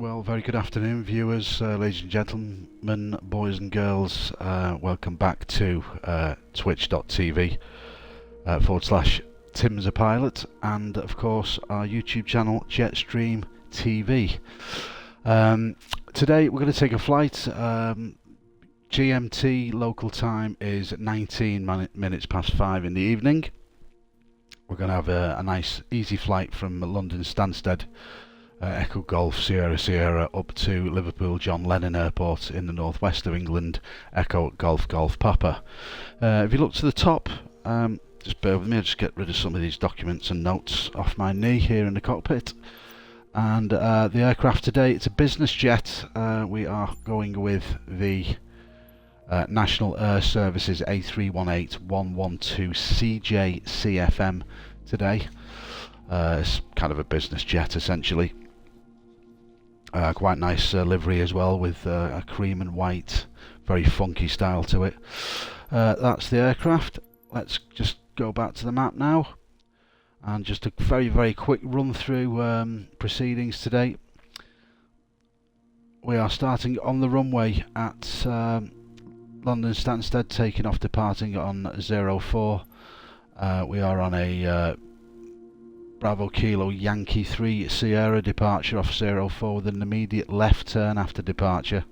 Well, very good afternoon, viewers, ladies and gentlemen, boys and girls. Welcome back to twitch.tv / Tim's a Pilot, and of course our YouTube channel Jetstream TV. Today we're going to take a flight. GMT local time is 19 minutes past 5 in the evening. We're going to have a nice easy flight from London Stansted Echo Golf Sierra Sierra up to Liverpool John Lennon Airport in the northwest of England. Echo Golf Golf Papa. If you look to the top, just bear with me, I'll just get rid of some of these documents and notes off my knee here in the cockpit. And the aircraft today, it's a business jet. We are going with the National Air Services A318-112 CJ-CFM today. It's kind of a business jet essentially. Quite nice livery as well, with a cream and white, very funky style to it. That's the aircraft. Let's just go back to the map now, and just a very quick run through proceedings today. We are starting on the runway at London Stansted, taking off, departing on 04. We are on a Bravo Kilo Yankee 3 Sierra departure off 04 with an immediate left turn after departure,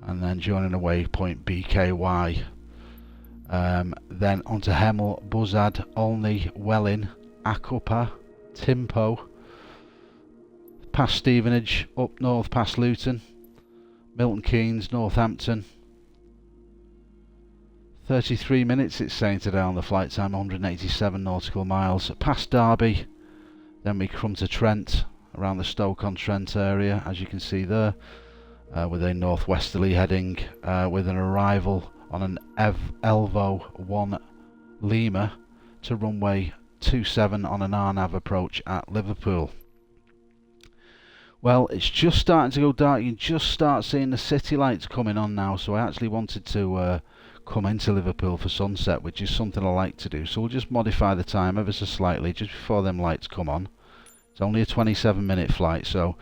and then joining a waypoint BKY. Then onto Hemel, Buzzard, Olney, Welling, Akupa, Timpo, past Stevenage, up north past Luton, Milton Keynes, Northampton. 33 minutes it's saying today on the flight time, 187 nautical miles. Past Derby, then we come to Trent, around the Stoke-on-Trent area, as you can see there, with a northwesterly heading, with an arrival on an Elvo 1 Lima to runway 27 on an RNAV approach at Liverpool. Well, it's just starting to go dark. You can just start seeing the city lights coming on now, so I actually wanted to come into Liverpool for sunset, which is something I like to do, so we'll just modify the time ever so slightly just before them lights come on. It's only a 27-minute flight, so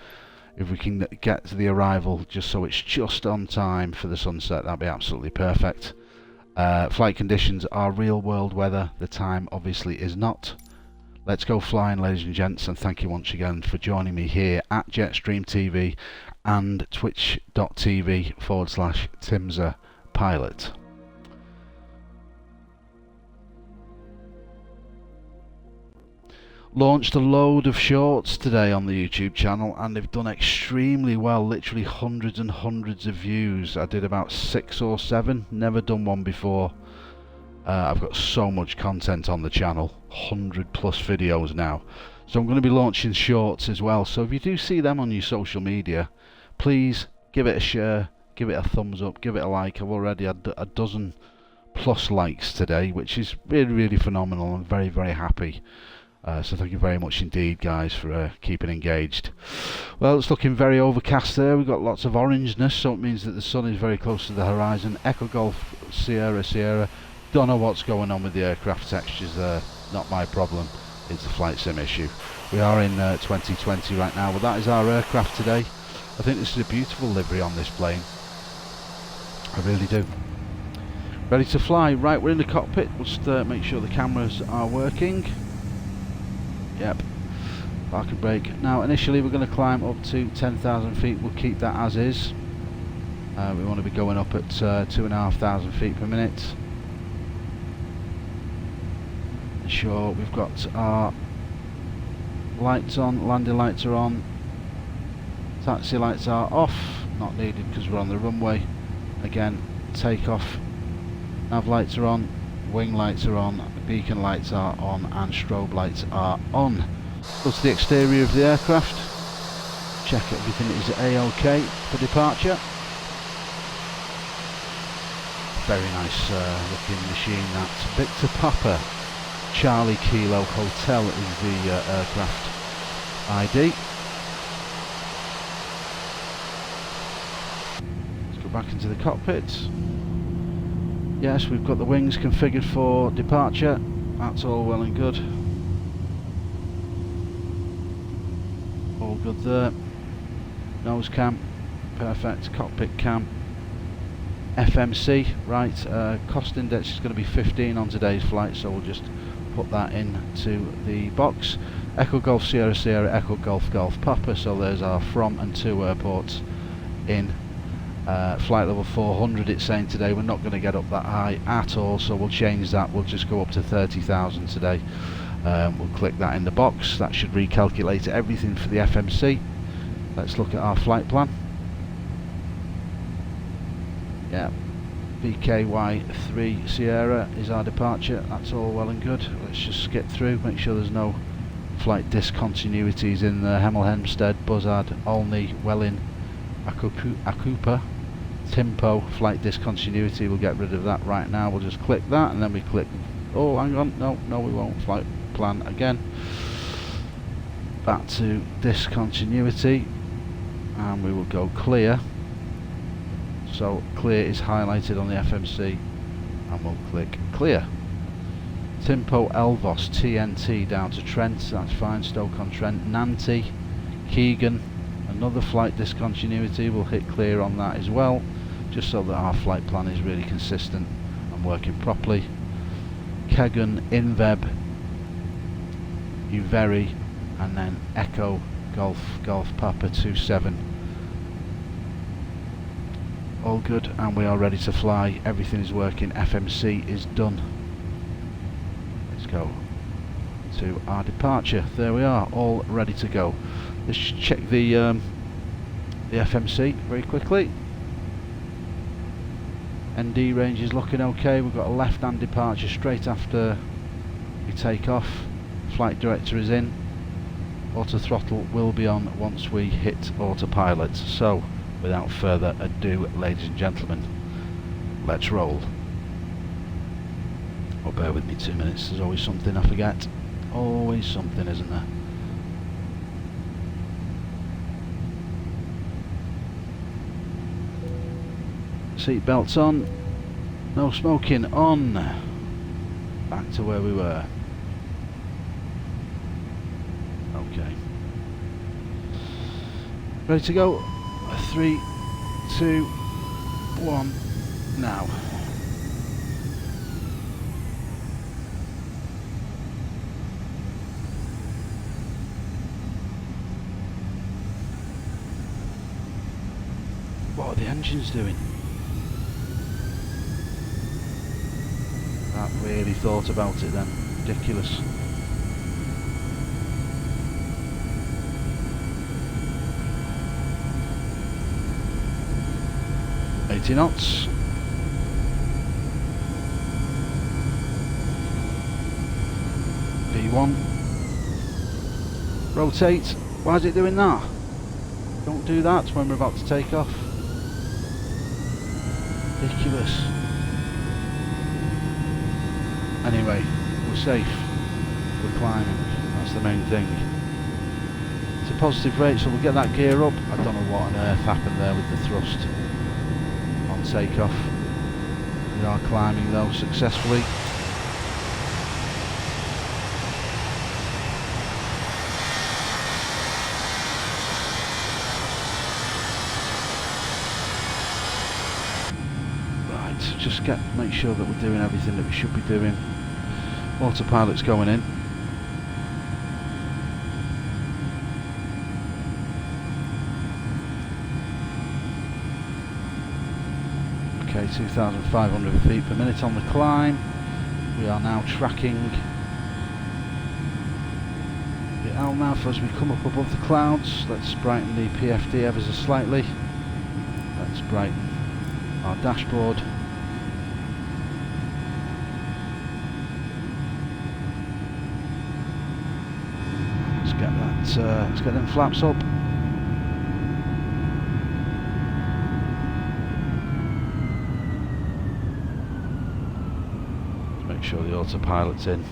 if we can get to the arrival just so it's just on time for the sunset, that'd be absolutely perfect. Flight conditions are real world weather, the time obviously is not. Let's go flying, ladies and gents, and thank you once again for joining me here at Jetstream TV and twitch.tv / Tim's a Pilot. Launched a load of shorts today on the YouTube channel, and they've done extremely well, literally hundreds and hundreds of views. I did about 6 or 7, never done one before. I've got so much content on the channel, 100+ videos now, so I'm going to be launching shorts as well. So if you do see them on your social media, please give it a share, give it a thumbs up, give it a like. I've already had a dozen+ likes today, which is really phenomenal. I'm very happy. So thank you very much indeed, guys, for keeping engaged. Well, it's looking very overcast there. We've got lots of orangeness, so it means that the sun is very close to the horizon. Echo Golf Sierra Sierra. Don't know what's going on with the aircraft textures there. Not my problem. It's a flight sim issue. We are in 2020 right now. Well, that is our aircraft today. I think this is a beautiful livery on this plane. I really do. Ready to fly. Right, we're in the cockpit. We'll just make sure the cameras are working. Yep, park and brake. Now initially we're going to climb up to 10,000 feet, we'll keep that as is. We want to be going up at 2,500 feet per minute. Ensure we've got our lights on, landing lights are on, taxi lights are off, not needed because we're on the runway. Again, take off, nav lights are on, wing lights are on, beacon lights are on, and strobe lights are on. Go to the exterior of the aircraft, check everything is A-OK for departure. Very nice looking machine that. Victor Papa Charlie Kilo Hotel is the aircraft ID. Let's go back into the cockpit. Yes, we've got the wings configured for departure. That's all well and good. All good there. nose cam, perfect, cockpit cam, FMC, right, cost index is going to be 15 on today's flight, so we'll just put that into the box. Echo Golf Sierra Sierra Echo Golf Golf Papa, so there's our from and to airports in flight level 400. It's saying today we're not going to get up that high at all, so we'll change that, we'll just go up to 30,000 today. We'll click that in the box, that should recalculate everything for the FMC. Let's look at our flight plan. Yeah, BKY3 Sierra is our departure, that's all well and good. Let's just skip through, make sure there's no flight discontinuities in the Hemel Hempstead, Buzzard, Olney, Welling, Akupa, Timpo flight discontinuity. We'll get rid of that right now. We'll just click that and then we click, oh hang on, no we won't, flight plan again. Back to discontinuity and we will go clear. So clear is highlighted on the FMC and we'll click clear. Timpo Elvos TNT down to Trent, that's fine, Stoke-on-Trent, Nanty, Keegan, another flight discontinuity, we'll hit clear on that as well, just so that our flight plan is really consistent and working properly. Kegan, Inveb, Uveri, and then Echo Golf Golf Papa 27. All good, and we are ready to fly. Everything is working, FMC is done. Let's go to our departure. There we are, all ready to go. Let's check the FMC very quickly. ND range is looking okay. We've got a left hand departure straight after we take off. Flight director is in. Auto throttle will be on once we hit autopilot. So without further ado, ladies and gentlemen, let's roll. Oh, bear with me 2 minutes, there's always something I forget. Always something, isn't there? Seat belts on, no smoking on. Back to where we were. Okay. Ready to go? 3, 2, 1, now. What are the engines doing? That really thought about it then. Ridiculous. Knots. V1. Rotate. Why is it doing that? Don't do that when we're about to take off. Ridiculous. Anyway, we're safe. We're climbing. That's the main thing. It's a positive rate, so we'll get that gear up. I don't know what on earth happened there with the thrust. Takeoff. We are climbing though successfully. Right, just make sure that we're doing everything that we should be doing. Autopilot's going in. Okay, 2,500 feet per minute on the climb. We are now tracking the Almouth as we come up above the clouds. Let's brighten the PFD ever so slightly. Let's brighten our dashboard. Let's get them flaps up. Make sure the autopilot's in.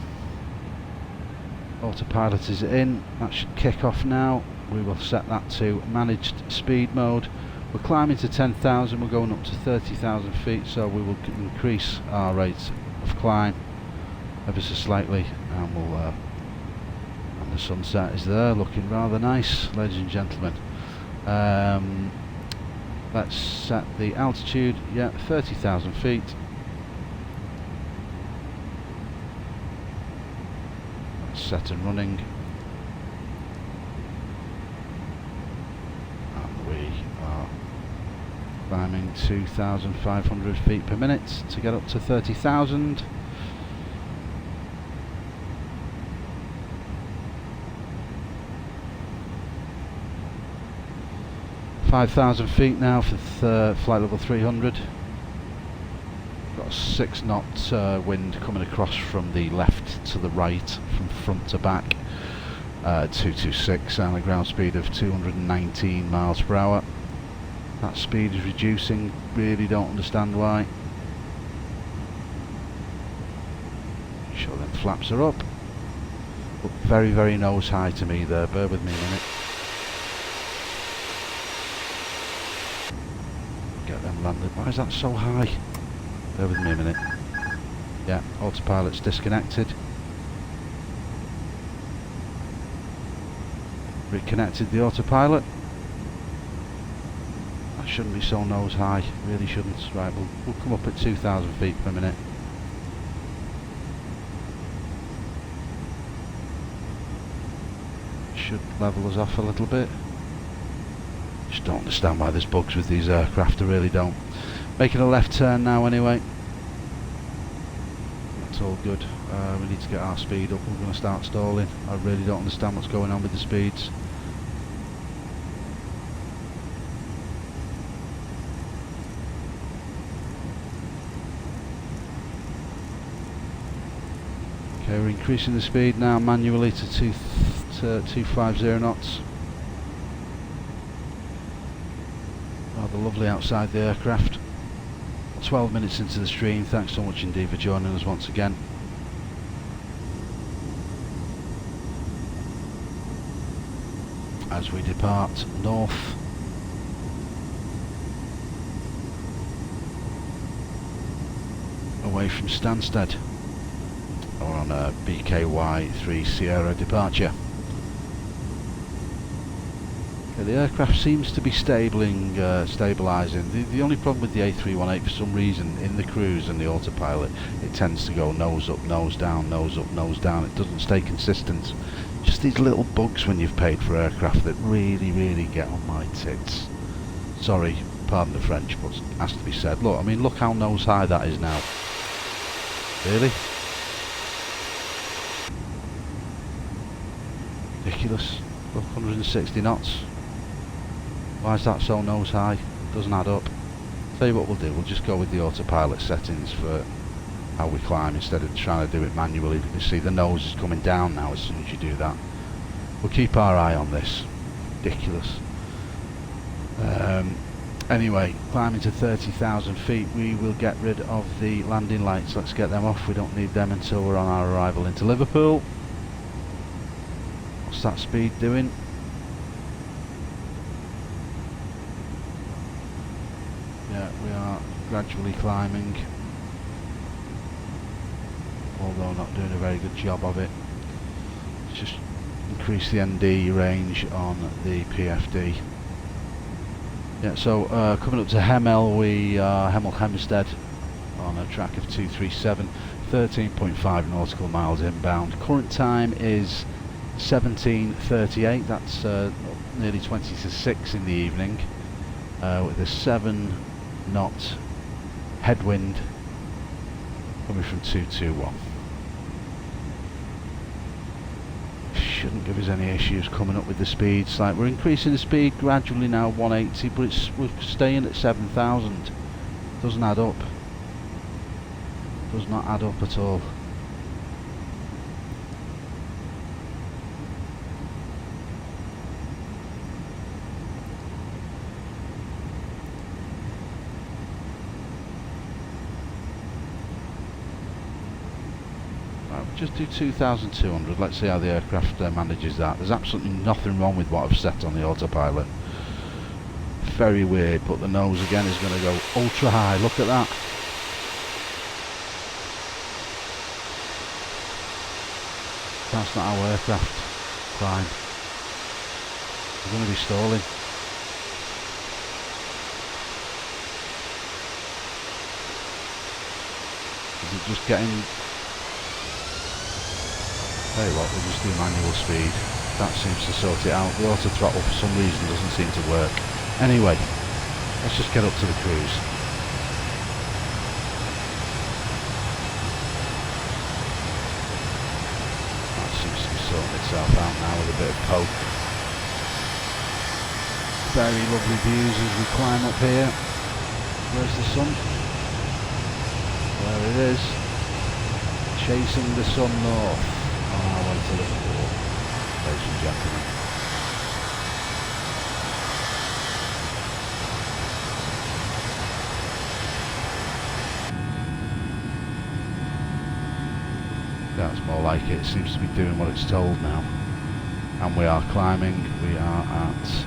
Autopilot is in. That should kick off now. We will set that to managed speed mode. We're climbing to 10,000. We're going up to 30,000 feet, so we will increase our rate of climb ever so slightly, and and the sunset is there, looking rather nice, ladies and gentlemen. Let's set the altitude, yeah, 30,000 feet. That's set and running. And we are climbing 2,500 feet per minute to get up to 30,000. ,5,000 feet now for flight level 300. Got a 6 knot wind coming across from the left to the right, from front to back. 226 and a ground speed of 219 miles per hour. That speed is reducing, really don't understand why. Make sure them flaps are up. Look very, very nose high to me there, bear with me a minute. Get them landed. Why is that so high? Bear with me a minute. Yeah, autopilot's disconnected. Reconnected the autopilot. That shouldn't be so nose high, really shouldn't. Right, we'll come up at 2,000 feet per minute. Should level us off a little bit. Just don't understand why there's bugs with these aircraft, I really don't. Making a left turn now anyway. That's all good. We need to get our speed up, we're going to start stalling. I really don't understand what's going on with the speeds. Okay, we're increasing the speed now manually to 250 knots. Rather lovely outside the aircraft. 12 minutes into the stream, thanks so much indeed for joining us once again. As we depart north. Away from Stansted. Or on a BKY 3 Sierra departure. The aircraft seems to be stabilising. The only problem with the A318, for some reason, in the cruise and the autopilot, it tends to go nose up, nose down, nose up, nose down. It doesn't stay consistent. Just these little bugs when you've paid for aircraft that really, really get on my tits. Sorry, pardon the French, but it has to be said. Look, I mean, look how nose high that is now. Really? Ridiculous. Look, 160 knots. Why is that so nose high? Doesn't add up. Tell you what we'll do, we'll just go with the autopilot settings for how we climb instead of trying to do it manually. You can see the nose is coming down now as soon as you do that. We'll keep our eye on this. Ridiculous. Anyway, climbing to 30,000 feet, we will get rid of the landing lights. Let's get them off, we don't need them until we're on our arrival into Liverpool. What's that speed doing? Yeah, we are gradually climbing, although not doing a very good job of it. Let's just increase the ND range on the PFD. Yeah, so coming up to Hemel, we are Hemel Hempstead on a track of 237, 13.5 nautical miles inbound. Current time is 17:38, that's nearly 20 to 6 in the evening, with a 7 knot headwind coming from 221. Shouldn't give us any issues coming up with the speeds. Like, we're increasing the speed gradually now, 180, but we're staying at 7,000. Doesn't add up. Does not add up at all. Just do 2,200, let's see how the aircraft manages that. There's absolutely nothing wrong with what I've set on the autopilot. Very weird, but the nose again is going to go ultra high, look at that. That's not how aircraft climb. We're going to be stalling. Is it just getting... Tell you what, we'll just do manual speed. That seems to sort it out. The auto throttle for some reason doesn't seem to work. Anyway, let's just get up to the cruise. That seems to be sorting itself out now with a bit of poke. Very lovely views as we climb up here. Where's the sun? There it is. Chasing the sun north on our way to Liverpool, ladies and gentlemen. That's more like it. It seems to be doing what it's told now. And we are climbing. We are at...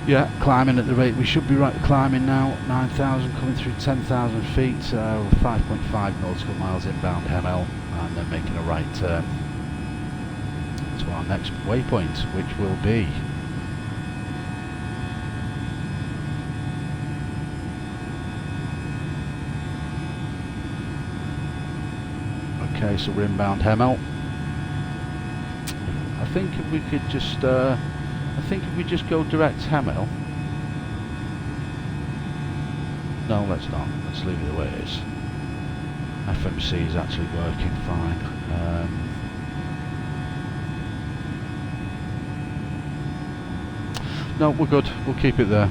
Yeah, climbing at the rate we should be climbing now. 9,000 coming through 10,000 feet, 5.5 nautical miles inbound Hemel, and then making a right turn to our next waypoint, which will be okay. So we're inbound Hemel. I think if we could just if we just go direct Hemel. No, let's not. Let's leave it the way it is. FMC is actually working fine. No, we're good. We'll keep it there.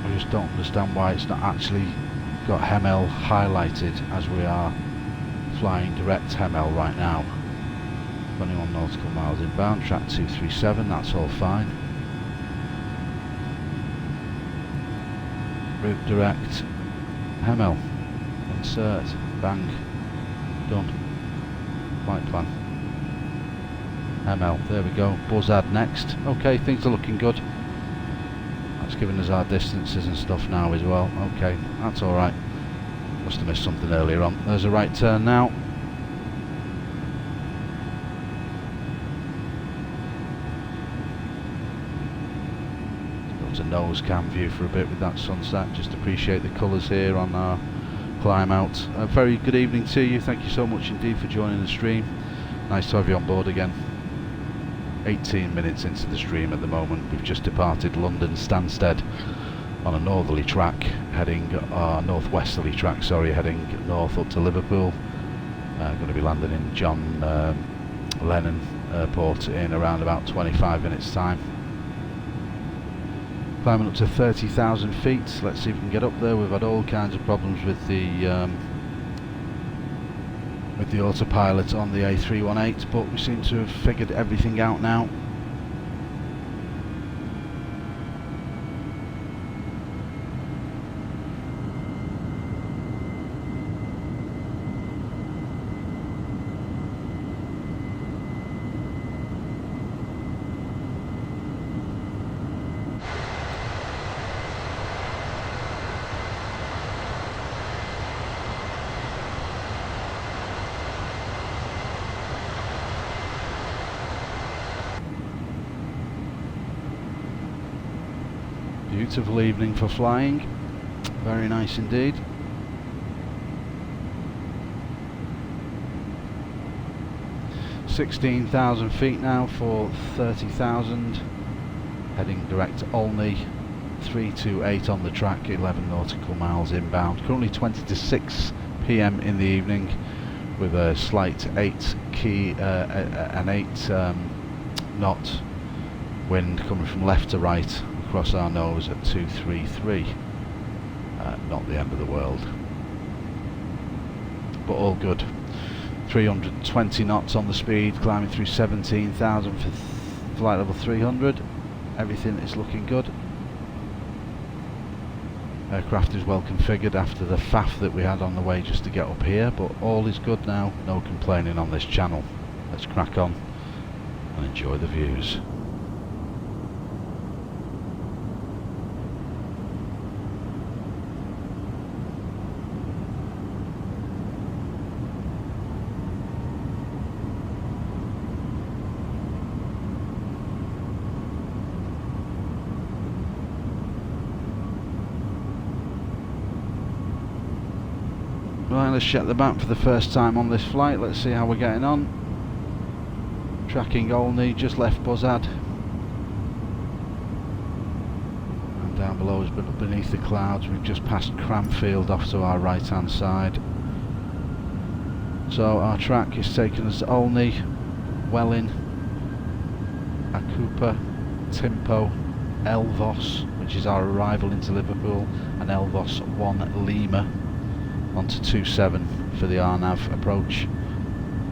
I just don't understand why it's not actually got Hemel highlighted as we are flying direct Hemel right now. 21 nautical miles inbound, track 237, that's all fine. Route direct, Hemel, insert, bang, done. Flight plan. Hemel, there we go. Buzzard next. Okay, things are looking good. That's giving us our distances and stuff now as well. Okay, that's alright. Must have missed something earlier on. There's a right turn now. A nose cam view for a bit with that sunset. Just appreciate the colours here on our climb out. A very good evening to you. Thank you so much indeed for joining the stream. Nice to have you on board again. 18 minutes into the stream at the moment. We've just departed London Stansted on a northerly track, heading northwesterly track, sorry, heading north up to Liverpool. Going to be landing in John Lennon Airport in around about 25 minutes time. Climbing up to 30,000 feet. Let's see if we can get up there. We've had all kinds of problems with the autopilot on the A318, but we seem to have figured everything out now. Beautiful evening for flying, very nice indeed. $16,000 feet now for 30,000, heading direct to Olney, 328 on the track, 11 nautical miles inbound. Currently 20 to 6 PM in the evening, with a slight 8 knot wind coming from left to right across our nose at 233. Not the end of the world, but all good. 320 knots on the speed, climbing through 17,000 for flight level 300. Everything is looking good. Aircraft is well configured after the faff that we had on the way just to get up here, but all is good now. No complaining on this channel. Let's crack on and enjoy the views. Right, let's check the map for the first time on this flight. Let's see how we're getting on. Tracking Olney, just left Buzzard. And down below us, beneath the clouds, we've just passed Cranfield off to our right hand side. So our track is taking us to Olney, Welling, Eggp, Timpo, Elvos, which is our arrival into Liverpool, and Elvos 1 Lima onto 27 for the RNAV approach.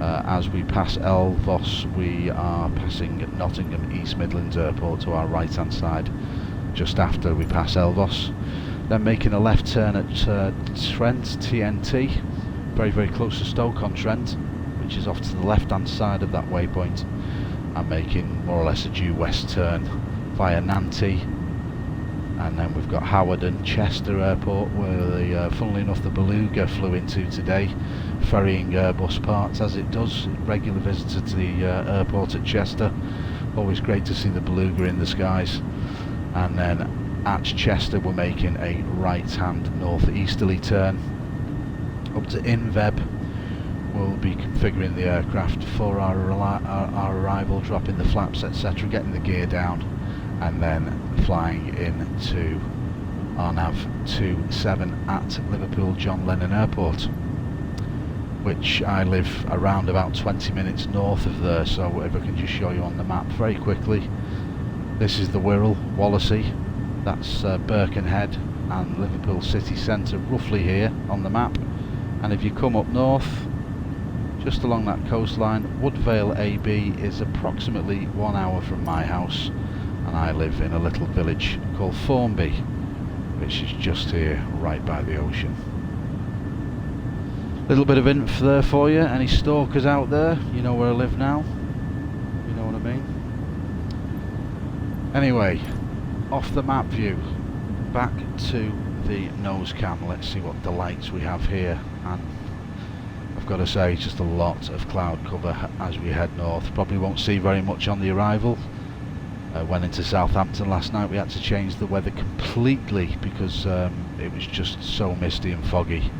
As we pass Elvos, we are passing Nottingham East Midlands Airport to our right hand side just after we pass Elvos. Then making a left turn at Trent, TNT, very close to Stoke-on-Trent, which is off to the left hand side of that waypoint, and making more or less a due west turn via Nanty. And then we've got Howard and Chester Airport, where funnily enough the Beluga flew into today, ferrying Airbus parts as it does. Regular visitor to the airport at Chester. Always great to see the Beluga in the skies. And then at Chester we're making a right hand northeasterly turn up to Inveb. We'll be configuring the aircraft for our arrival, dropping the flaps etc, getting the gear down, and then flying into RNAV 27 at Liverpool John Lennon Airport, which I live around about 20 minutes north of there. So if I can just show you on the map very quickly, this is the Wirral, Wallasey, that's Birkenhead and Liverpool city centre roughly here on the map. And if you come up north, just along that coastline, Woodvale AB is approximately 1 hour from my house, and I live in a little village called Formby, which is just here right by the ocean. Little bit of info there for you. Any stalkers out there, you know where I live now, you know what I mean. Anyway, off the map view, back to the nose cam. Let's see what delights we have here. And I've got to say, just a lot of cloud cover as we head north. Probably won't see very much on the arrival. Went into Southampton last night, we had to change the weather completely because it was just so misty and foggy.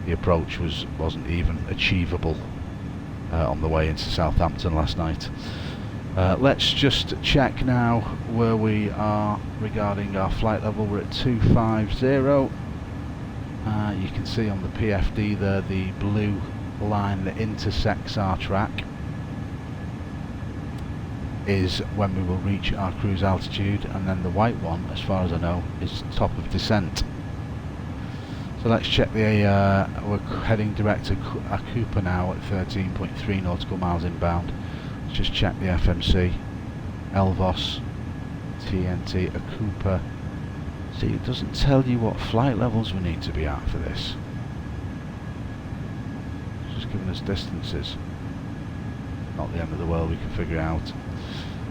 The approach wasn't even achievable on the way into Southampton last night. Let's just check now where we are regarding our flight level. We're at 250. You can see on the PFD there the blue line that intersects our track is when we will reach our cruise altitude, and then the white one, as far as I know, is top of descent. So let's check the we're heading direct to Eggp now at 13.3 nautical miles inbound. Let's just check the FMC. Elvos, TNT, Eggp. See, it doesn't tell you what flight levels we need to be at for this. It's just giving us distances. Not the end of the world, we can figure out.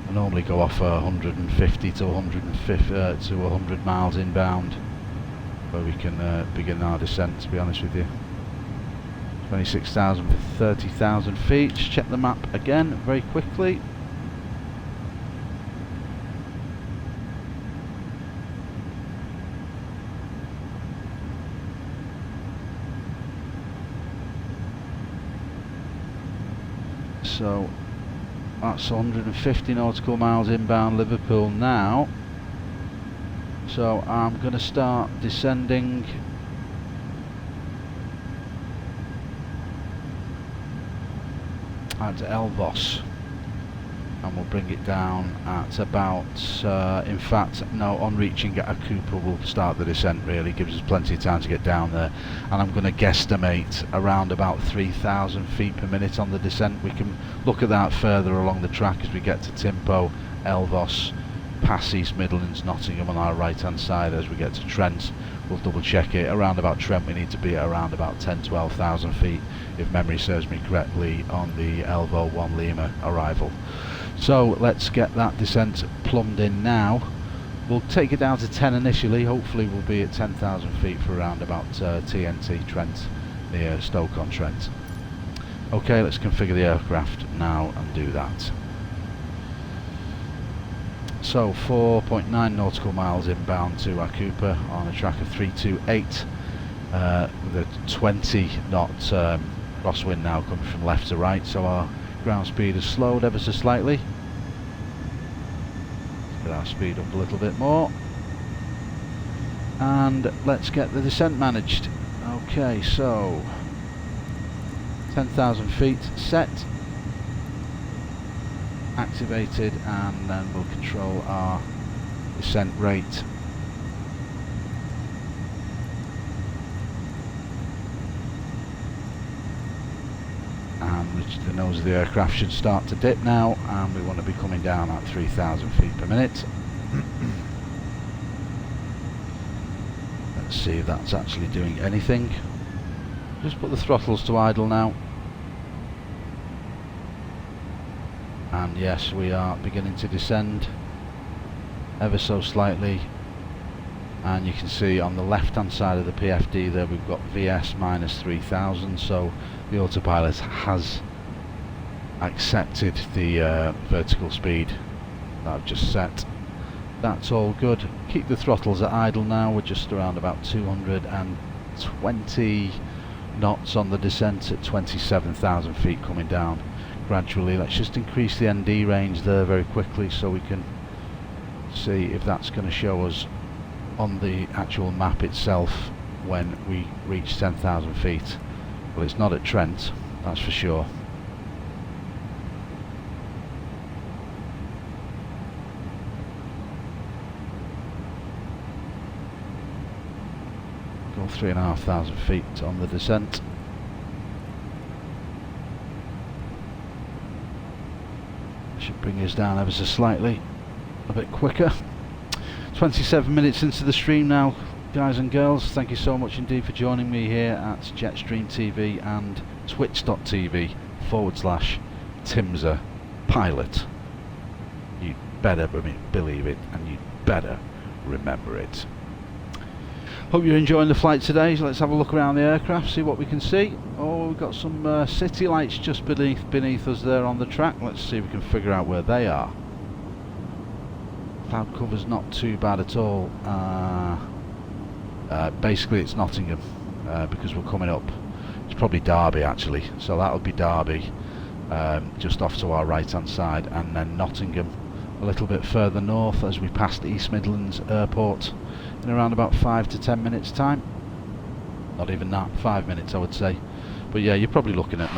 I normally go off 150 to 100 miles inbound, where we can begin our descent, to be honest with you. 26,000 for 30,000 feet. Just check the map again very quickly. So that's 150 nautical miles inbound Liverpool now. So I'm going to start descending at Elvos, and we'll bring it down at about, in fact, no, on reaching Eggp we'll start the descent. Really gives us plenty of time to get down there, and I'm going to guesstimate around about 3,000 feet per minute on the descent. We can look at that further along the track as we get to Timpo, Elvos, past East Midlands, Nottingham on our right hand side. As we get to Trent, we'll double check it. Around about Trent we need to be at around about 10-12,000 feet, if memory serves me correctly, on the Elvo 1 Lima arrival. So let's get that descent plumbed in now. We'll take it down to 10 initially. Hopefully we'll be at 10,000 feet for around about TNT Trent, near Stoke-on-Trent. Okay, let's configure the aircraft now and do that. So 4.9 nautical miles inbound to Eggp on a track of 328. with a 20 knot crosswind now coming from left to right, so our ground speed has slowed ever so slightly. Let's get our speed up a little bit more, and let's get the descent managed. Okay, so 10,000 feet set, activated, and then we'll control our descent rate. And the nose of the aircraft should start to dip now, and we want to be coming down at 3,000 feet per minute. Let's see if that's actually doing anything. Just put the throttles to idle now. And yes, we are beginning to descend ever so slightly, and you can see on the left hand side of the PFD there we've got VS minus 3000, so the autopilot has accepted the vertical speed that I've just set. That's all good. Keep the throttles at idle now. We're just around about 220 knots on the descent at 27,000 feet coming down gradually. Let's just increase the ND range there very quickly so we can see if that's going to show us on the actual map itself when we reach 10,000 feet. Well, it's not at Trent, that's for sure. Go 3,500 feet on the descent. Should bring us down ever so slightly, a bit quicker. 27 minutes into the stream now, guys and girls. Thank you so much indeed for joining me here at Jetstream TV and twitch.tv/Timza Pilot. You'd better believe it, and you'd better remember it. Hope you're enjoying the flight today. So let's have a look around the aircraft, see what we can see. Oh, we've got some city lights just beneath us there on the track. Let's see if we can figure out where they are. Cloud cover's not too bad at all. Basically it's Nottingham, because we're coming up. It's probably Derby actually, so that'll be Derby, just off to our right hand side, and then Nottingham a little bit further north as we pass the East Midlands Airport in around about 5 to 10 minutes time. Not even that, 5 minutes I would say. But yeah, you're probably looking at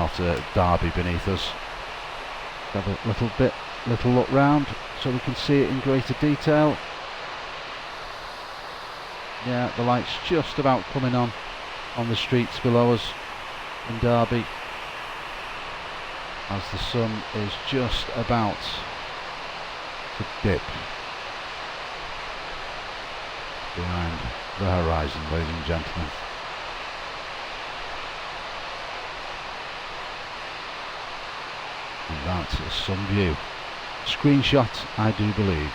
Derby beneath us. Have a little look round so we can see it in greater detail. Yeah, the light's just about coming on the streets below us in Derby, as the sun is just about to dip behind the horizon, ladies and gentlemen. And that's a sun view. Screenshot, I do believe.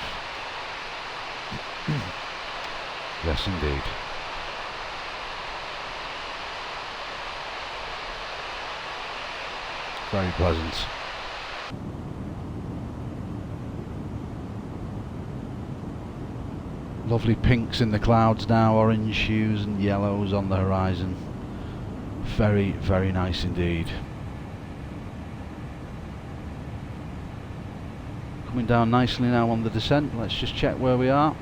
Yes, indeed. Very pleasant. Lovely pinks in the clouds now, orange hues and yellows on the horizon. Very, very nice indeed. Coming down nicely now on the descent. Let's just check where we are.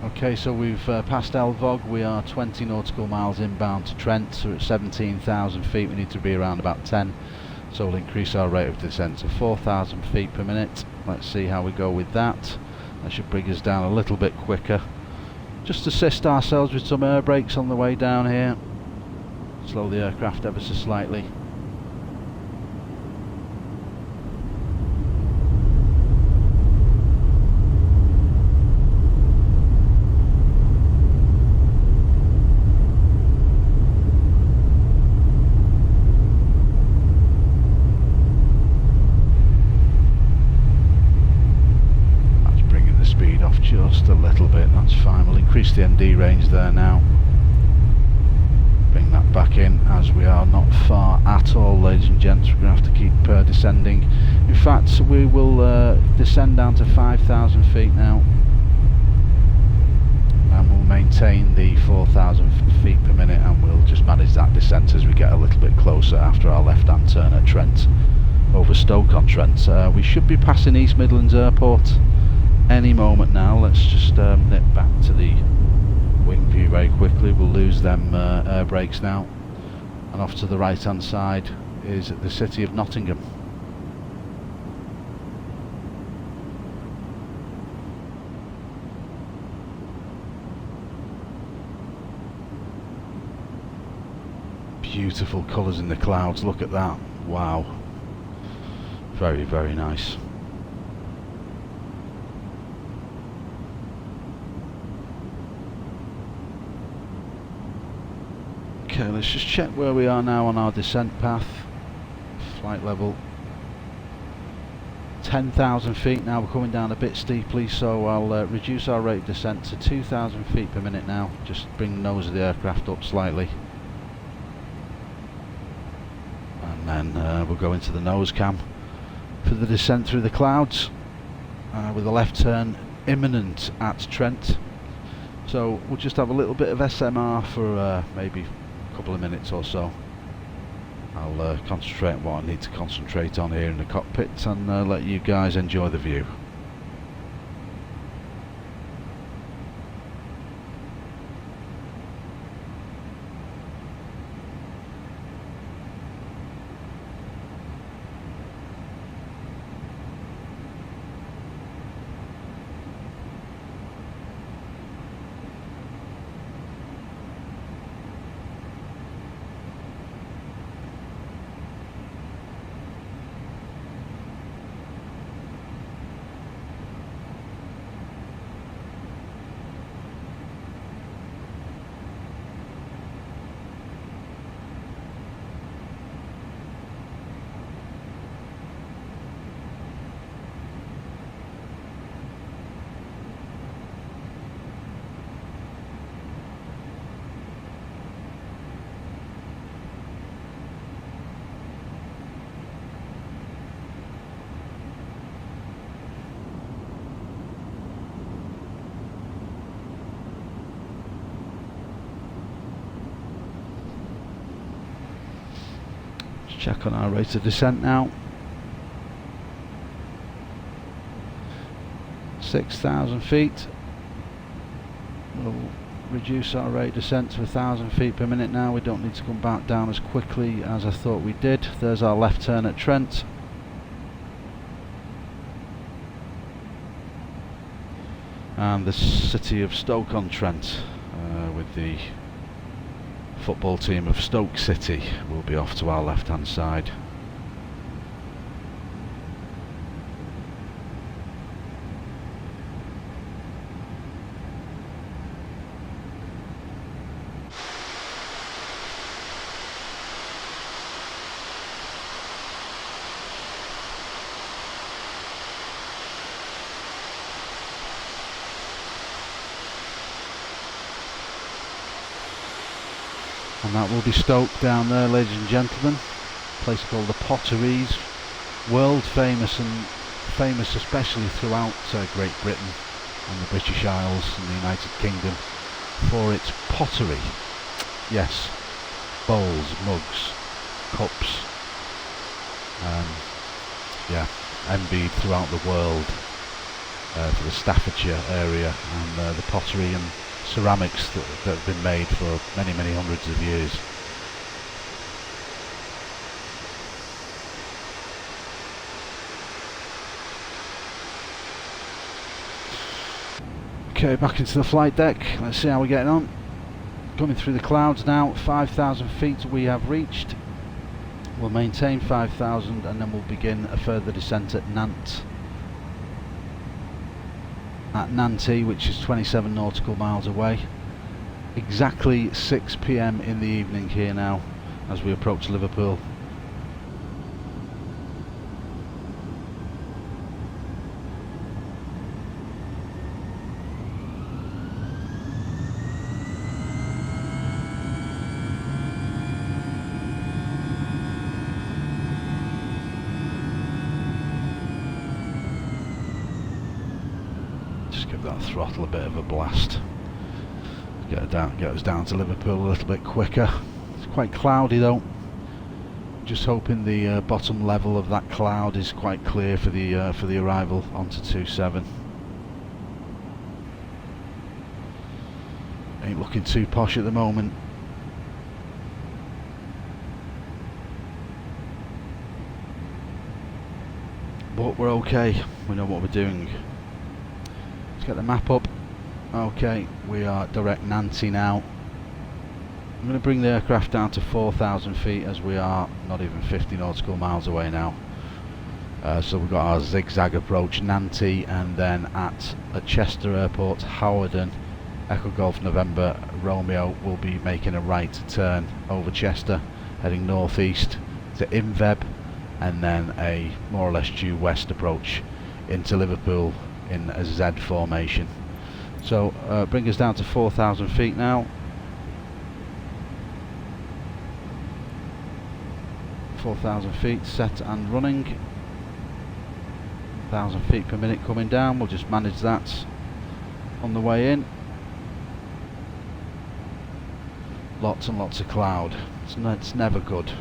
Okay, so we've passed Elvog. We are 20 nautical miles inbound to Trent, so at 17,000 feet we need to be around about 10, so we'll increase our rate of descent to 4,000 feet per minute. Let's see how we go with that. That should bring us down a little bit quicker. Just assist ourselves with some air brakes on the way down here. Slow the aircraft ever so slightly. Just a little bit, that's fine. We'll increase the ND range there now. Bring that back in, as we are not far at all, ladies and gents. We're going to have to keep descending. In fact, we will descend down to 5,000 feet now. maintain the 4,000 feet per minute, and we'll just manage that descent as we get a little bit closer after our left hand turn at Trent, over Stoke-on-Trent. We should be passing East Midlands Airport any moment now. Let's just nip back to the wing view very quickly. We'll lose them air brakes now, and off to the right hand side is the city of Nottingham. Beautiful colours in the clouds, look at that, wow, very, very nice. Okay, let's just check where we are now on our descent path. Flight level 10,000 feet now. We're coming down a bit steeply, so I'll reduce our rate of descent to 2,000 feet per minute now. Just bring the nose of the aircraft up slightly, and then we'll go into the nose cam for the descent through the clouds, with a left turn imminent at Trent. So we'll just have a little bit of SMR for maybe a couple of minutes or so. I'll concentrate on what I need to concentrate on here in the cockpit, and let you guys enjoy the view. Check on our rate of descent now. 6,000 feet. We'll reduce our rate of descent to 1,000 feet per minute now. We don't need to come back down as quickly as I thought we did. There's our left turn at Trent. And the city of Stoke-on-Trent, with the football team of Stoke City, will be off to our left hand side. And that will be Stoke down there, ladies and gentlemen. A place called the Potteries, world famous, and famous especially throughout Great Britain and the British Isles and the United Kingdom for its pottery. Yes, bowls, mugs, cups, yeah, envied throughout the world for the Staffordshire area, and the pottery and ceramics that have been made for many, many hundreds of years. Okay, back into the flight deck. Let's see how we're getting on. Coming through the clouds now. 5,000 feet we have reached. We'll maintain 5,000 and then we'll begin a further descent at Nantes. At Nantes, which is 27 nautical miles away. Exactly 6 PM in the evening here now as we approach Liverpool. Give that throttle a bit of a blast. Get us down to Liverpool a little bit quicker. It's quite cloudy though. Just hoping the bottom level of that cloud is quite clear for the arrival onto 27. Ain't looking too posh at the moment. But we're okay, we know what we're doing. Let's get the map up. Okay, we are direct Nantes now. I'm going to bring the aircraft down to 4,000 feet as we are not even 50 nautical miles away now. So we've got our zigzag approach, Nantes, and then at Chester Airport, Hawarden, Echo Golf November Romeo will be making a right turn over Chester, heading northeast to Inveb, and then a more or less due west approach into Liverpool in a Z formation. So bring us down to 4,000 feet now. 4,000 feet set and running. 1,000 feet per minute coming down. We'll just manage that on the way in. Lots and lots of cloud. It's never good.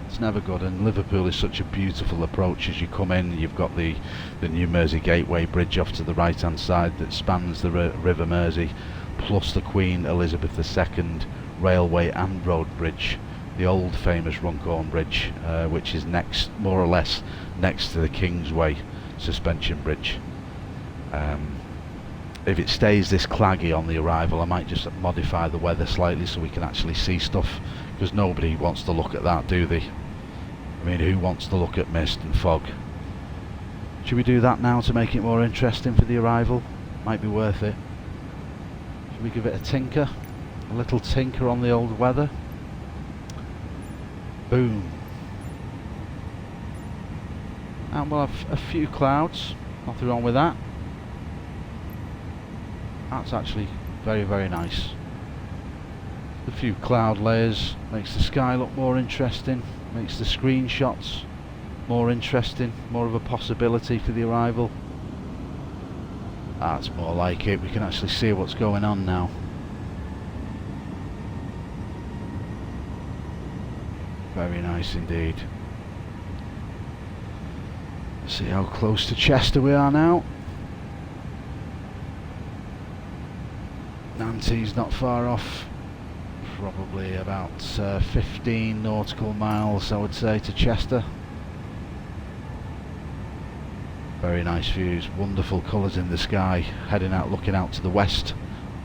It's never good, and Liverpool is such a beautiful approach as you come in. You've got the new Mersey Gateway Bridge off to the right hand side that spans the River Mersey, plus the Queen Elizabeth II railway and road bridge, the old famous Runcorn Bridge, which is next, more or less next to the Kingsway suspension bridge. If it stays this claggy on the arrival, I might just modify the weather slightly so we can actually see stuff, because nobody wants to look at that, do they? I mean, who wants to look at mist and fog? Should we do that now to make it more interesting for the arrival? Might be worth it. Should we give it a tinker? A little tinker on the old weather? Boom. And we'll have a few clouds, nothing wrong with that. That's actually very, very nice. A few cloud layers makes the sky look more interesting, makes the screenshots more interesting, more of a possibility for the arrival. That's more like it. We can actually see what's going on now. Very nice indeed. Let's see how close to Chester we are now. Nantes not far off, probably about 15 nautical miles I would say to Chester. Very nice views, wonderful colours in the sky, heading out, looking out to the west.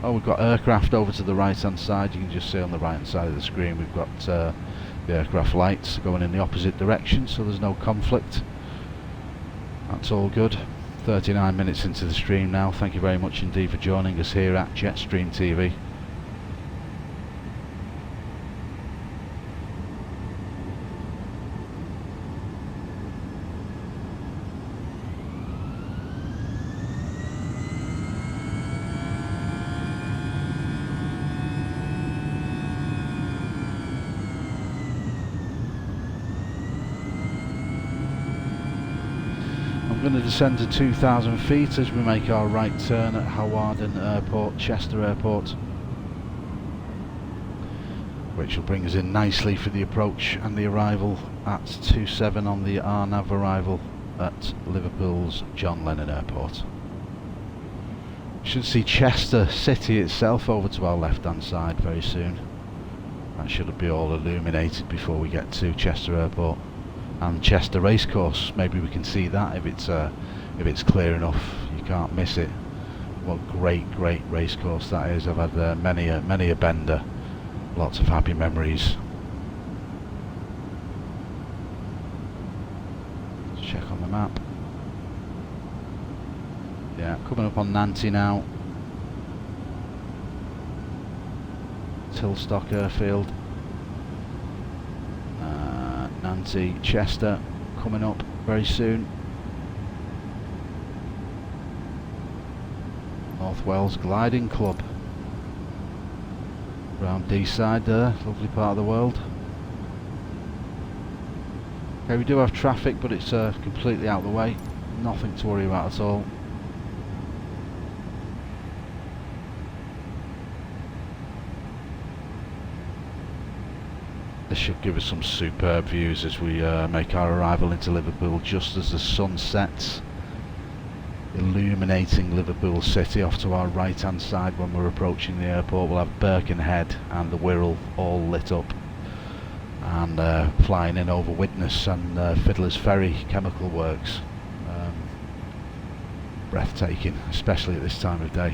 Oh, we've got aircraft over to the right hand side. You can just see on the right hand side of the screen we've got the aircraft lights going in the opposite direction, so there's no conflict. That's all good. 39 minutes into the stream now. Thank you very much indeed for joining us here at Jetstream TV. I'm going to descend to 2,000 feet as we make our right turn at Hawarden Airport, Chester Airport, which will bring us in nicely for the approach and the arrival at 27 on the RNAV arrival at Liverpool's John Lennon Airport. Should see Chester City itself over to our left hand side very soon. That should be all illuminated before we get to Chester Airport. And Chester Racecourse, maybe we can see that if it's clear enough. You can't miss it. What great racecourse that is. I've had many a bender, lots of happy memories. Let's check on the map. Yeah, coming up on Nantes now. Tilstock Airfield. Nantes, Chester coming up very soon. North Wales Gliding Club. Round D-side there, lovely part of the world. Okay, we do have traffic, but it's completely out of the way. Nothing to worry about at all. This should give us some superb views as we make our arrival into Liverpool just as the sun sets, illuminating Liverpool city. Off to our right hand side when we're approaching the airport we'll have Birkenhead and the Wirral all lit up, and flying in over Widnes and Fiddler's Ferry chemical works. Breathtaking, especially at this time of day.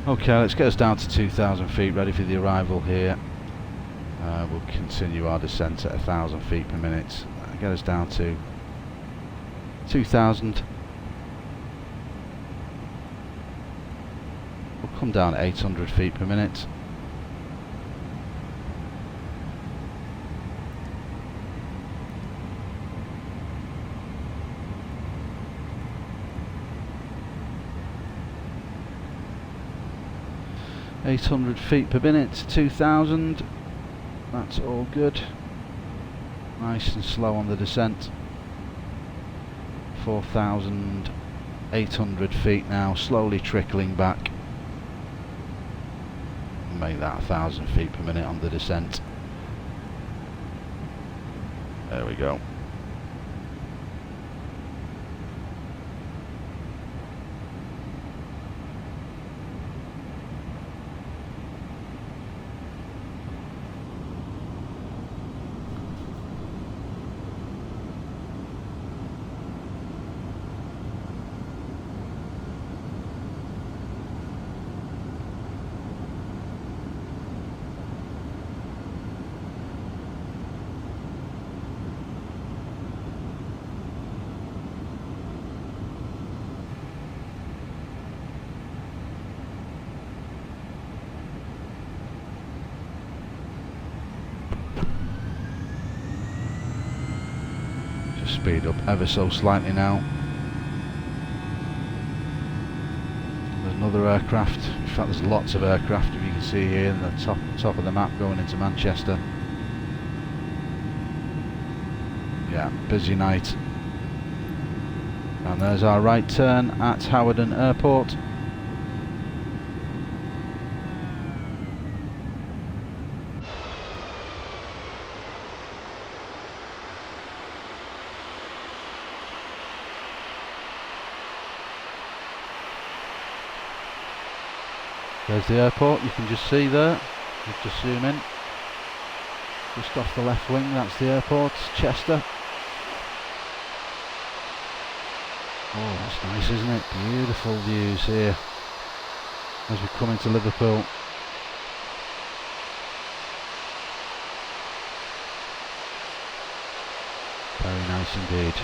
Okay, let's get us down to 2,000 feet, ready for the arrival here. We'll continue our descent at 1,000 feet per minute. Get us down to 2,000. We'll come down at 800 feet per minute. .800 feet per minute, 2,000. That's all good. Nice and slow on the descent. 4,800 feet now, slowly trickling back. Make that 1,000 feet per minute on the descent. There we go. Speed up ever so slightly now. There's another aircraft. In fact, there's lots of aircraft, if you can see here in the top of the map, going into Manchester. Yeah, busy night. And there's our right turn at Hawarden Airport. There's the airport, you can just see there. Let's just zoom in. Just off the left wing, that's the airport, Chester. Oh, that's nice, isn't it? Beautiful views here as we come into Liverpool. Very nice indeed.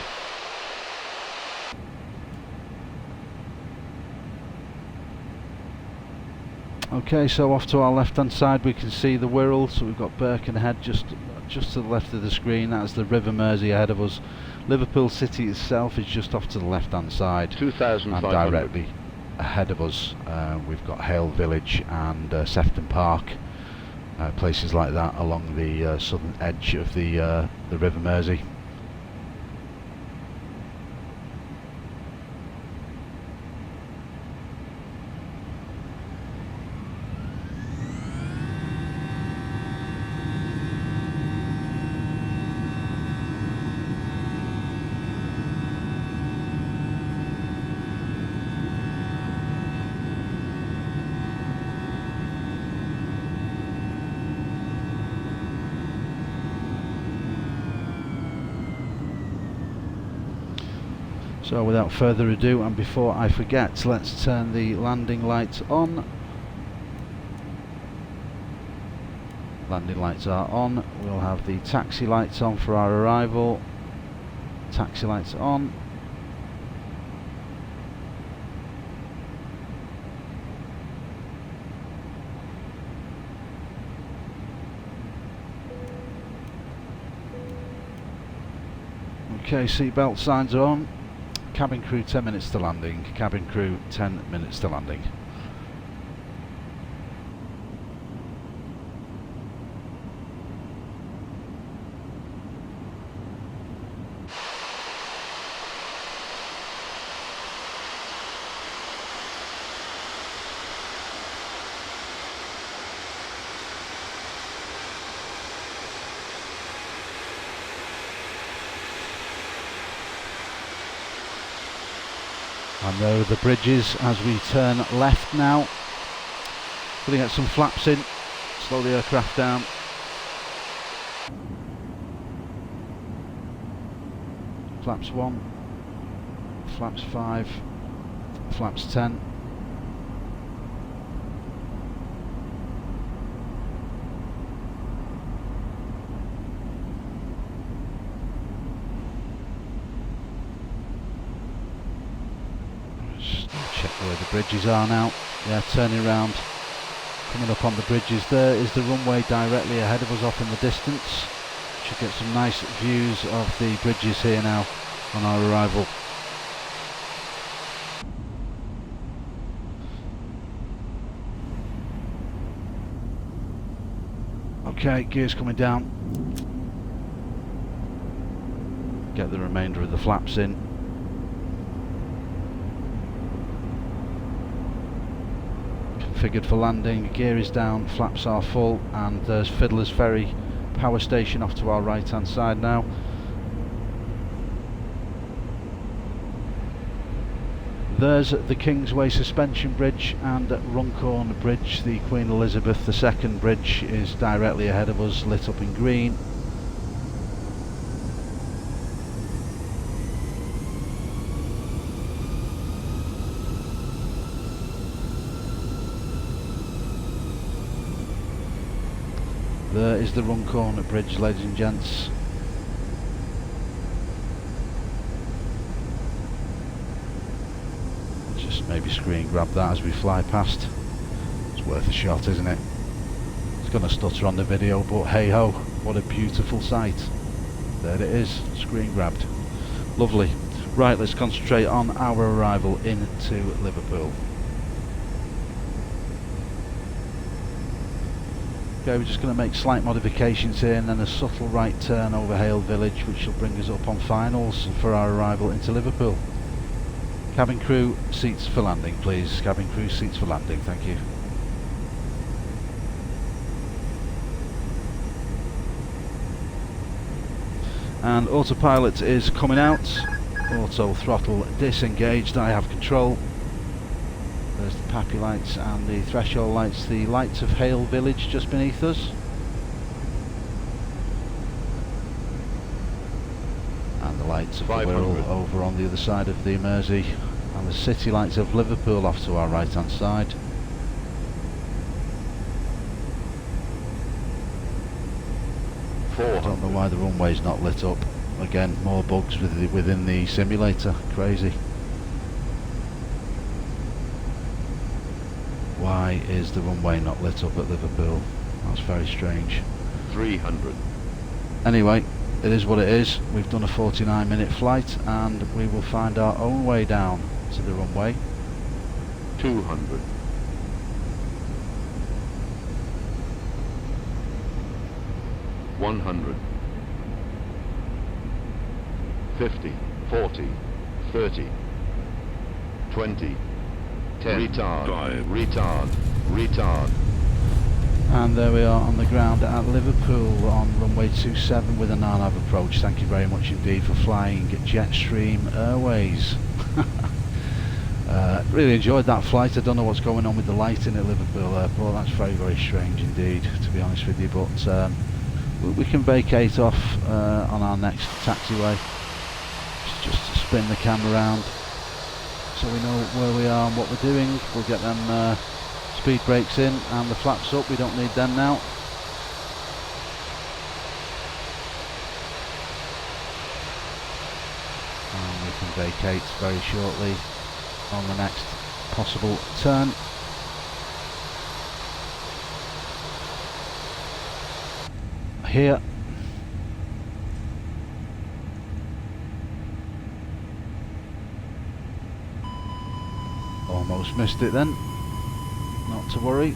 Okay, so off to our left hand side we can see the Wirral, so we've got Birkenhead just to the left of the screen. That's the River Mersey ahead of us. Liverpool city itself is just off to the left hand side, 2,500. and directly ahead of us we've got Hale Village and Sefton Park, places like that along the southern edge of the River Mersey. So without further ado, and before I forget, let's turn the landing lights on. Landing lights are on. We'll have the taxi lights on for our arrival. Taxi lights on. Okay, seatbelt signs are on. Cabin crew 10 minutes to landing. Cabin crew 10 minutes to landing. And there are the bridges as we turn left now. Going to get some flaps in, slow the aircraft down. Flaps 1, flaps 5, flaps 10. Just check where the bridges are now. Yeah, turning around, coming up on the bridges. There is the runway directly ahead of us off in the distance. Should get some nice views of the bridges here now on our arrival. Okay, gears coming down. Get the remainder of the flaps in. Configured for landing, gear is down, flaps are full, and there's Fiddler's Ferry power station off to our right hand side now. There's the Kingsway Suspension Bridge and Runcorn Bridge. The Queen Elizabeth II bridge is directly ahead of us, lit up in green. There is the Runcorn Bridge, ladies and gents. Just maybe screen grab that as we fly past. It's worth a shot, isn't it? It's going to stutter on the video, but hey ho, what a beautiful sight. There it is, screen grabbed. Lovely. Right, let's concentrate on our arrival into Liverpool. Okay, we're just going to make slight modifications here and then a subtle right turn over Hale Village, which will bring us up on finals for our arrival into Liverpool. Cabin crew, seats for landing please. Cabin crew, seats for landing, thank you. And autopilot is coming out. Auto throttle disengaged, I have control. There's the Pappy lights and the threshold lights, the lights of Hale Village just beneath us. And the lights of the Wirral over on the other side of the Mersey. And the city lights of Liverpool off to our right hand side. I don't know why the runway's not lit up. Again, more bugs within the simulator, crazy. Why is the runway not lit up at Liverpool? That's very strange. 300. Anyway, it is what it is. We've done a 49-minute flight and we will find our own way down to the runway. 200. 100. 50, 40, 30, 20. 10. Retard, 5. Retard, retard. And there we are on the ground at Liverpool on runway 27 with a nav approach. Thank you very much indeed for flying Jetstream Airways. Really enjoyed that flight. I don't know what's going on with the lighting at Liverpool Airport. That's very, very strange indeed, to be honest with you. But we can vacate off on our next taxiway. Just to spin the camera around, so we know where we are and what we're doing. We'll get them speed brakes in and the flaps up, we don't need them now. And we can vacate very shortly on the next possible turn. Here. Almost missed it then, not to worry.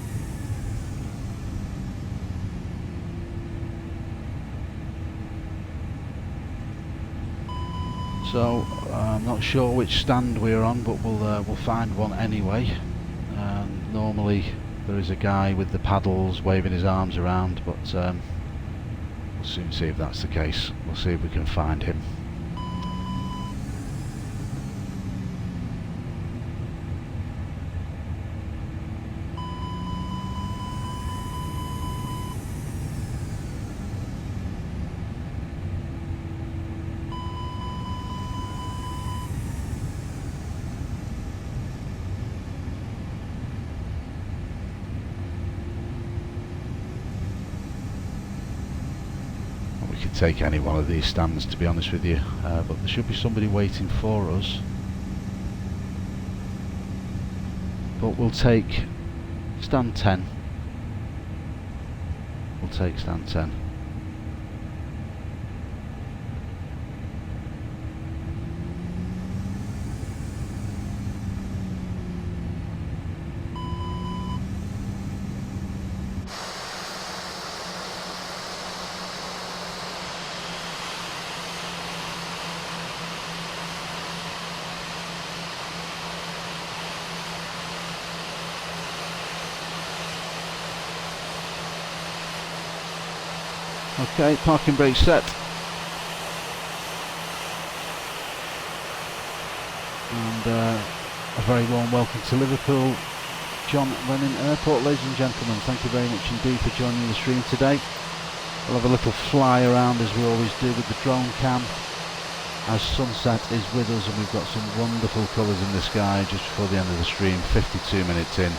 So I'm not sure which stand we're on, but we'll find one anyway. Normally there is a guy with the paddles waving his arms around, but we'll soon see if that's the case. We'll see if we can find him. could take any one of these stands, to be honest with you, but there should be somebody waiting for us. But we'll take stand 10. We'll take stand 10. Okay, parking brake set. And a very warm welcome to Liverpool, Lennon Airport, ladies and gentlemen. Thank you very much indeed for joining the stream today. We'll have a little fly around as we always do with the drone cam, as sunset is with us, and we've got some wonderful colours in the sky just before the end of the stream. 52 minutes in,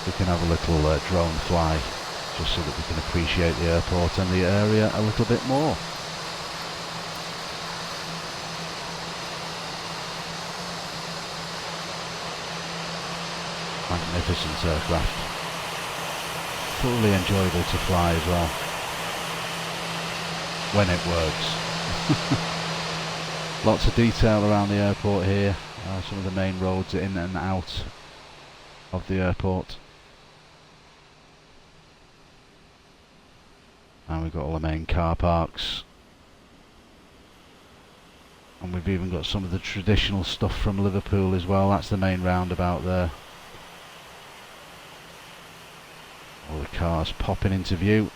we can have a little drone fly, just so that we can appreciate the airport and the area a little bit more. Magnificent aircraft. Fully enjoyable to fly as well, when it works. Lots of detail around the airport here. Some of the main roads in and out of the airport. And we've got all the main car parks. And we've even got some of the traditional stuff from Liverpool as well. That's the main roundabout there. All the cars popping into view.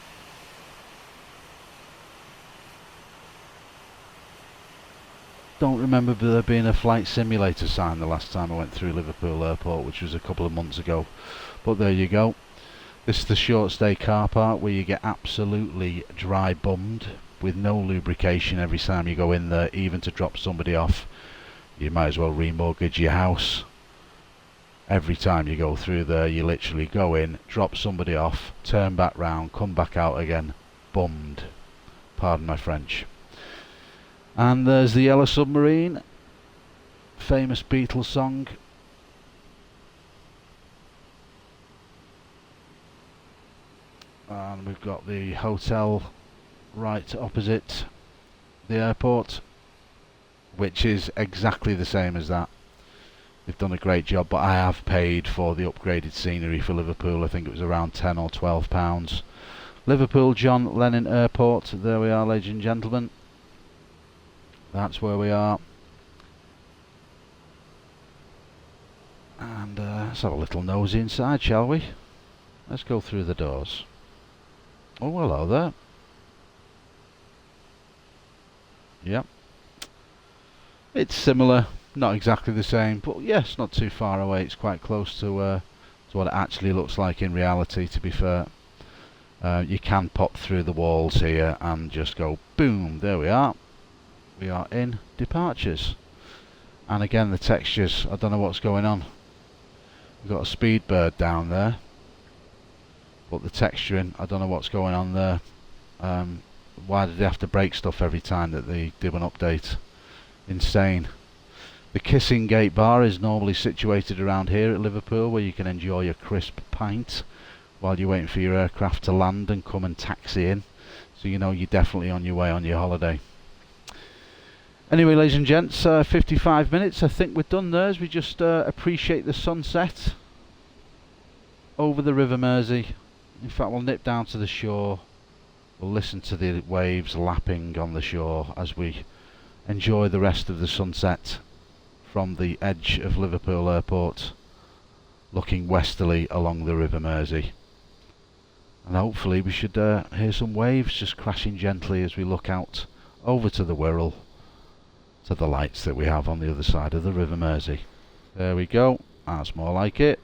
Don't remember there being a flight simulator sign the last time I went through Liverpool Airport, which was a couple of months ago. But there you go. This is the short stay car park where you get absolutely dry bummed with no lubrication every time you go in there, even to drop somebody off. You might as well remortgage your house. Every time you go through there, you literally go in, drop somebody off, turn back round, come back out again, bummed. Pardon my French. And there's the Yellow Submarine, famous Beatles song. And we've got the hotel right opposite the airport, which is exactly the same as that. They've done a great job, but I have paid for the upgraded scenery for Liverpool. I think it was around £10 or £12. Liverpool Lennon Airport, there we are, ladies and gentlemen. That's where we are. And let's have a little nosy inside, shall we? Let's go through the doors. Oh, hello there. Yep. It's similar, not exactly the same, but yes, not too far away. It's quite close to what it actually looks like in reality, to be fair. You can pop through the walls here and just go boom, there we are. We are in departures. And again, the textures, I don't know what's going on. We've got a Speedbird down there, but the texturing, I don't know what's going on there. Why did they have to break stuff every time that they do an update? Insane. The Kissing Gate bar is normally situated around here at Liverpool, where you can enjoy your crisp pint while you're waiting for your aircraft to land and come and taxi in, so you know you're definitely on your way on your holiday. Anyway, ladies and gents, 55 minutes, I think we're done there, as we just appreciate the sunset over the River Mersey. In fact, we'll nip down to the shore, we'll listen to the waves lapping on the shore as we enjoy the rest of the sunset from the edge of Liverpool Airport, looking westerly along the River Mersey. And hopefully we should hear some waves just crashing gently as we look out over to the Wirral, to the lights that we have on the other side of the River Mersey. There we go, that's more like it.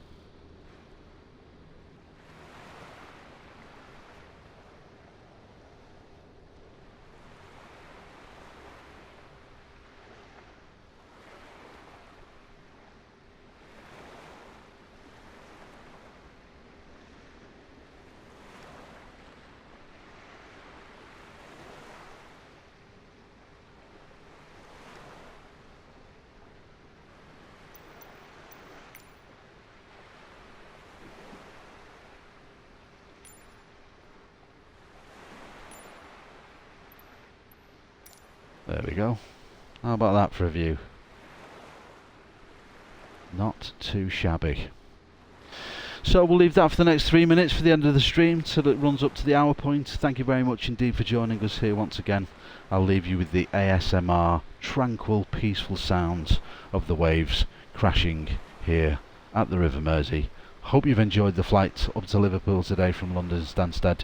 There we go. How about that for a view? Not too shabby. So we'll leave that for the next 3 minutes for the end of the stream till it runs up to the hour point. Thank you very much indeed for joining us here once again. I'll leave you with the ASMR tranquil, peaceful sounds of the waves crashing here at the River Mersey. Hope you've enjoyed the flight up to Liverpool today from London Stansted.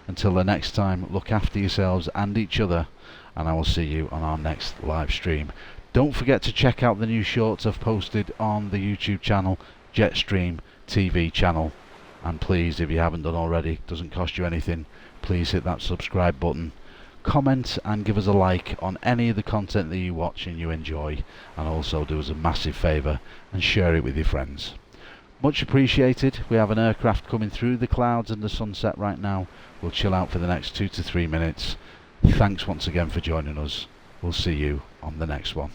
Until the next time, look after yourselves and each other, and I will see you on our next live stream. Don't forget to check out the new shorts I've posted on the YouTube channel, Jetstream TV channel, and please, if you haven't done already, doesn't cost you anything, please hit that subscribe button, comment and give us a like on any of the content that you watch and you enjoy, and also do us a massive favour and share it with your friends. Much appreciated. We have an aircraft coming through the clouds and the sunset right now. We'll chill out for the next 2 to 3 minutes. Thanks once again for joining us. We'll see you on the next one.